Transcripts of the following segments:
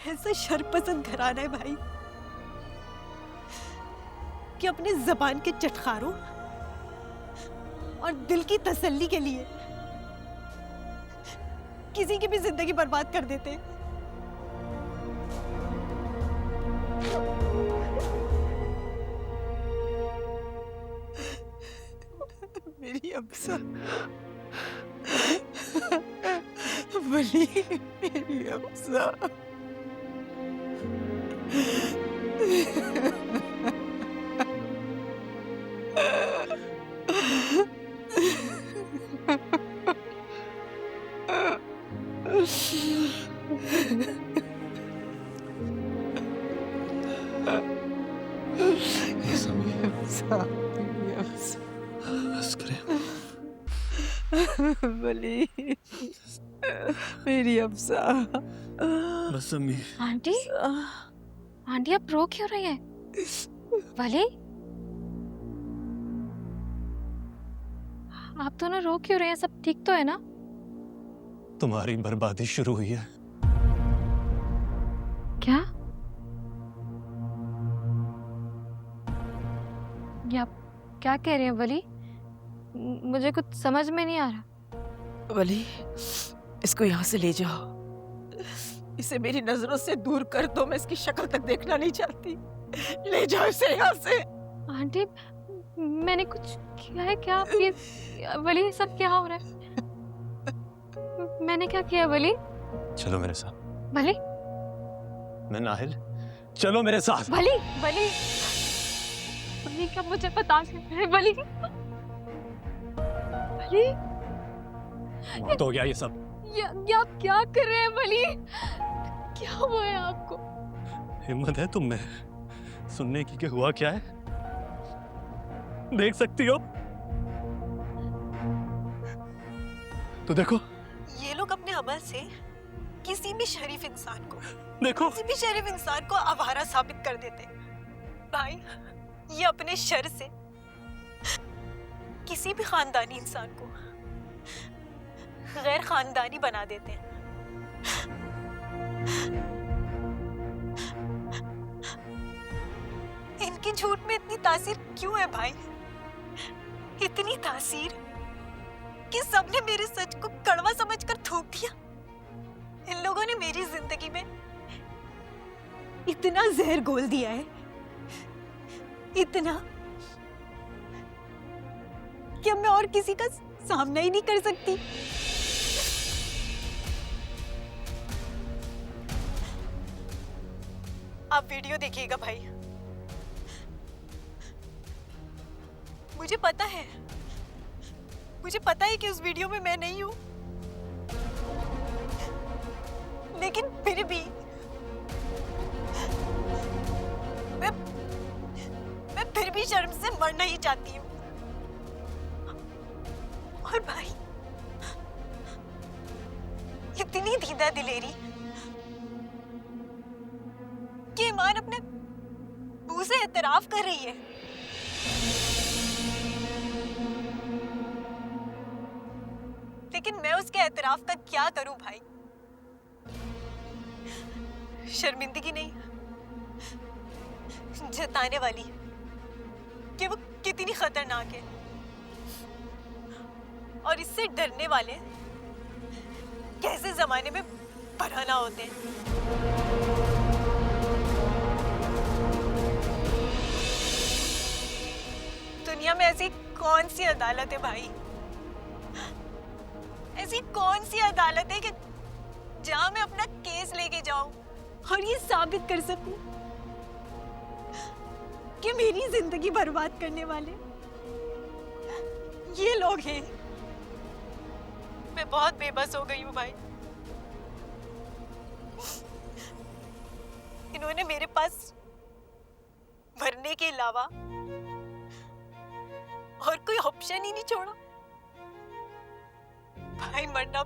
ऐसा शरपसंद घराना है भाई कि अपने जबान के चटखारों और दिल की तसल्ली के लिए किसी की भी जिंदगी बर्बाद कर देते हैं। मेरी अफसा, वली, मेरी अफसा। बस करें। वली, मेरी अफसा। बस अम्मी। आंटी, आंटी आप रो क्यों रही है? वली, आप दोनों रो क्यों रहे हैं? सब ठीक तो है ना? तुम्हारी बर्बादी शुरू हुई है। क्या? ये आप क्या कह रहे हैं वली? मुझे कुछ समझ में नहीं आ रहा। वली, इसको यहाँ से ले जाओ। इसे मेरी नजरों से दूर कर दो। मैं इसकी शक्ल तक देखना नहीं चाहती। ले जाओ इसे यहाँ से। आंटी, मैंने कुछ किया है क्या? ये वली, सब क्या हो रहा है? मैंने क्या किया वली? चलो मेरे साथ। वली, मैं नाहिल, चलो मेरे साथ। वली, वली, वली, क्या मुझे बता सकते हैं वली? वली, बहुत हो गया ये सब। ये आप क्या कर रहे हैं वली? क्या हुआ है आपको? हिम्मत है तुम में सुनने की कि हुआ क्या है? देख सकती हो तो देखो। ये लोग अपने अमल से किसी भी शरीफ इंसान को, देखो किसी भी शरीफ इंसान को आवारा साबित कर देते। भाई, ये अपने शर से किसी भी खानदानी इंसान को गैर खानदानी बना देते हैं। इनकी झूठ में इतनी तासीर क्यों है भाई? इतनी तासीर कि सबने मेरे सच को कड़वा समझकर थूक दिया। इन लोगों ने मेरी जिंदगी में इतना जहर घोल दिया है, इतना कि अब मैं और किसी का सामना ही नहीं कर सकती। आप वीडियो देखिएगा भाई। मुझे पता है कि उस वीडियो में मैं नहीं हूं, लेकिन फिर भी मैं फिर भी शर्म से मरना ही चाहती हूँ। और भाई, इतनी दीदा दिलेरी कि ईमान अपने मुंह से एतराफ कर रही है। लेकिन मैं उसके एतराफ का क्या करूं भाई? शर्मिंदगी नहीं जताने वाली कि वो कितनी खतरनाक है, और इससे डरने वाले कैसे जमाने में बरहना होते हैं। दुनिया में ऐसी कौन सी अदालत है भाई, ऐसी कौन सी अदालत है कि जहां मैं अपना केस लेके जाऊं और ये साबित कर सकूं कि मेरी जिंदगी बर्बाद करने वाले ये लोग हैं। मैं बहुत बेबस हो गई हूं भाई। इन्होंने मेरे पास मरने के अलावा और कोई ऑप्शन ही नहीं छोड़ा। भाई, मरना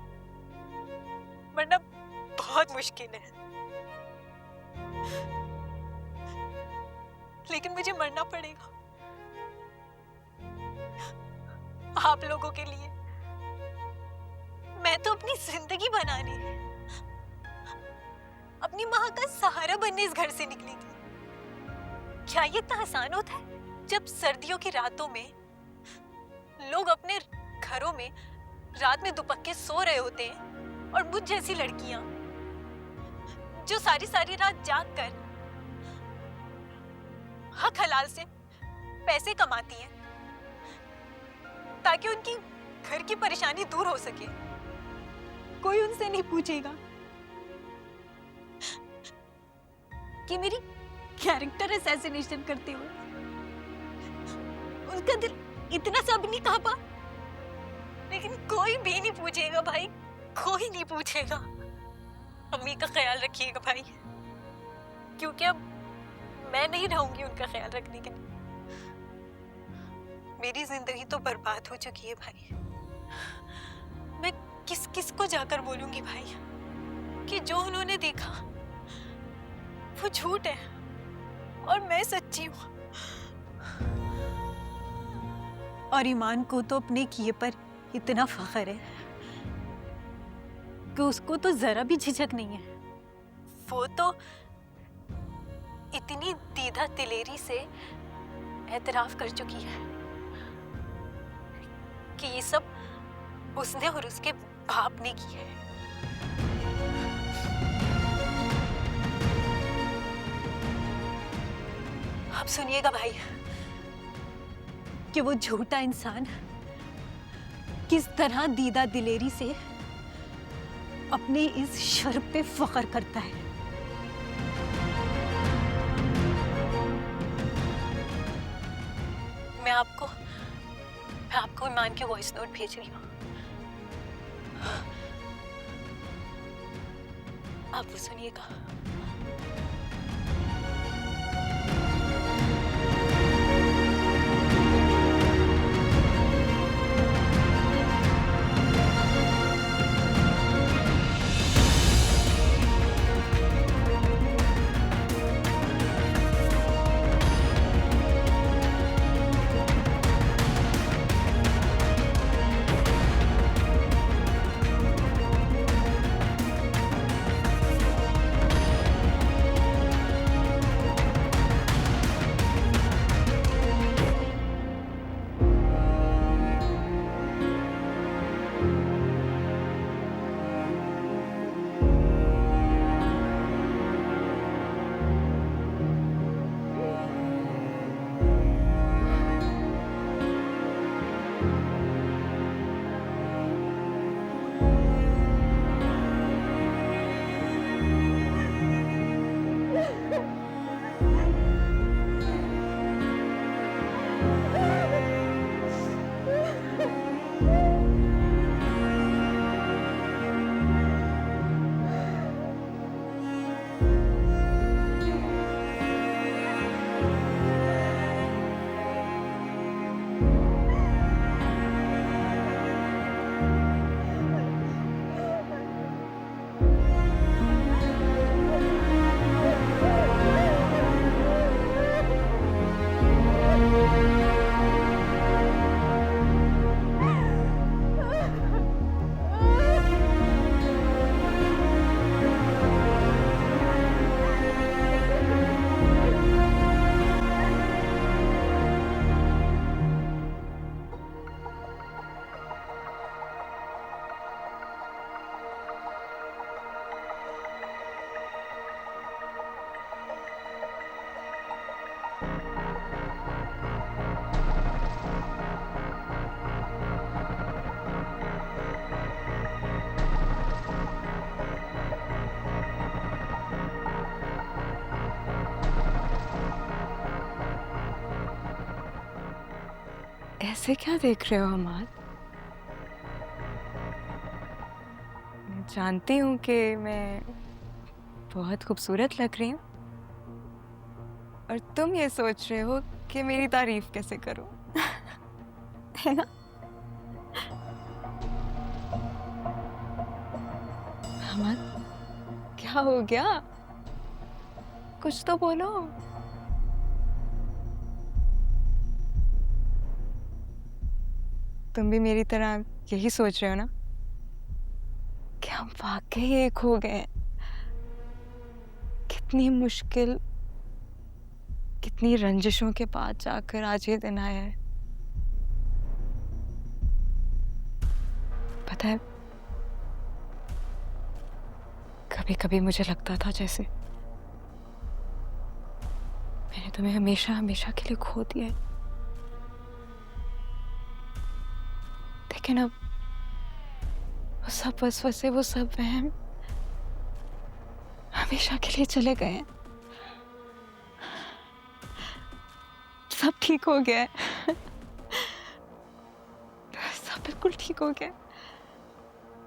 बहुत मुश्किल है, लेकिन मुझे मरना पड़ेगा आप लोगों के लिए। मैं तो अपनी जिंदगी बनानी है, अपनी माँ का सहारा बनने इस घर से निकली थी। क्या ये इतना आसान होता है जब सर्दियों की रातों में लोग अपने घरों में रात में दुपक्के सो रहे होते हैं और मुझ जैसी लड़कियां जो सारी सारी रात जाग कर हक हलाल से पैसे कमाती हैं ताकि उनकी घर की परेशानी दूर हो सके, कोई उनसे नहीं पूछेगा कि मेरी कैरेक्टर असैसिनेशन करते हुए उनका दिल इतना सा भी नहीं कांपा। लेकिन कोई भी नहीं पूछेगा भाई, कोई नहीं पूछेगा। अम्मी का ख्याल रखिएगा भाई, क्योंकि अब मैं नहीं रहूंगी उनका ख्याल रखने के लिए। मेरी जिंदगी तो बर्बाद हो चुकी है भाई। मैं किस किस को जाकर बोलूंगी भाई कि जो उन्होंने देखा वो झूठ है और मैं सच्ची हूं। और ईमान को तो अपने किए पर इतना फख्र है कि उसको तो जरा भी झिझक नहीं है। वो तो इतनी दीदा दिलेरी से एतराफ कर चुकी है कि ये सब उसने और उसके बाप ने की है। अब सुनिएगा भाई कि वो झूठा इंसान किस तरह दीदा दिलेरी से अपने इस शर्फ पे फख्र करता है। मैं आपको ईमान के वॉइस नोट भेज रही हूँ, आप वो सुनिएगा। ऐसे क्या देख रहे हो अमाद? मैं जानती हूँ कि मैं बहुत खूबसूरत लग रही हूँ और तुम ये सोच रहे हो कि मेरी तारीफ कैसे करूँ। है ना? अमाद, क्या हो गया? कुछ तो बोलो। तुम भी मेरी तरह यही सोच रहे हो ना कि हम वाकई एक हो गए हैं? कितनी मुश्किल, कितनी रंजिशों के बाद जाकर आज ये दिन आया है। पता है, कभी कभी मुझे लगता था जैसे मैंने तुम्हें हमेशा हमेशा के लिए खो दिया है। लेकिन अब वो सब वसवसे, वो सब वहम हमेशा के लिए चले गए हैं। सब ठीक हो गया है। सब बिल्कुल ठीक हो गया,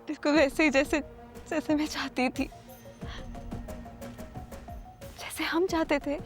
बिल्कुल वैसे ही जैसे जैसे मैं चाहती थी, जैसे हम चाहते थे।